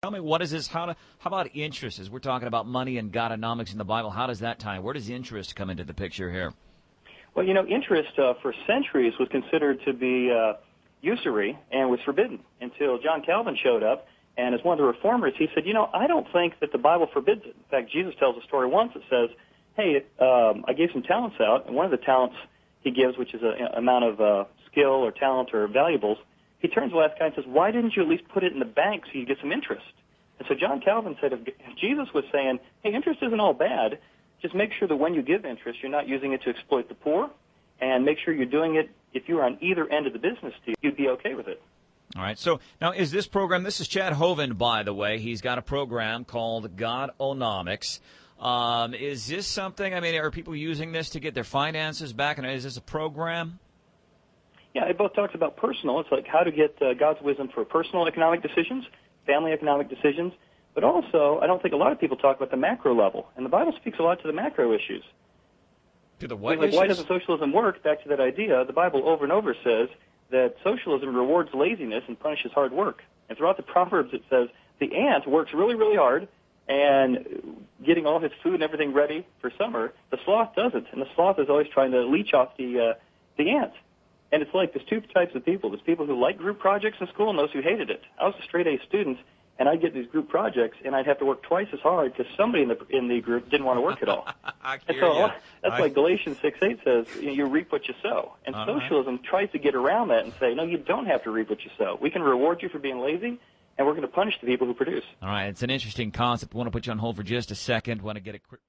Tell me, what is this? How about interest? As we're talking about money and Godonomics in the Bible, how does that tie? Where does interest come into the picture here? Well, interest for centuries was considered to be usury and was forbidden until John Calvin showed up. And as one of the reformers, he said, I don't think that the Bible forbids it. In fact, Jesus tells a story once that says, hey, I gave some talents out, and one of the talents he gives, which is an amount of skill or talent or valuables, he turns to the last guy and says, why didn't you at least put it in the bank so you get some interest? And so John Calvin said if Jesus was saying, hey, interest isn't all bad, just make sure that when you give interest, you're not using it to exploit the poor, and make sure you're doing it, if you were on either end of the business deal, you'd be okay with it. All right. So now is this program, this is Chad Hovind, by the way. He's got a program called Godonomics. Is this something, are people using this to get their finances back? And is this a program? Yeah, it both talks about personal. It's like how to get God's wisdom for personal economic decisions, family economic decisions. But also, I don't think a lot of people talk about the macro level. And the Bible speaks a lot to the macro issues. To the what like, issues? Why doesn't socialism work? Back to that idea, the Bible over and over says that socialism rewards laziness and punishes hard work. And throughout the Proverbs it says the ant works really, really hard and getting all his food and everything ready for summer. The sloth doesn't, and the sloth is always trying to leech off the ant. And it's like there's two types of people. There's people who like group projects in school and those who hated it. I was a straight-A student, and I'd get these group projects, and I'd have to work twice as hard because somebody in the group didn't want to work at all. And so that's why Galatians 6:8 says, you reap what you sow. And socialism tries to get around that and say, no, you don't have to reap what you sow. We can reward you for being lazy, and we're going to punish the people who produce. All right, it's an interesting concept. I want to put you on hold for just a second. Want to get a quick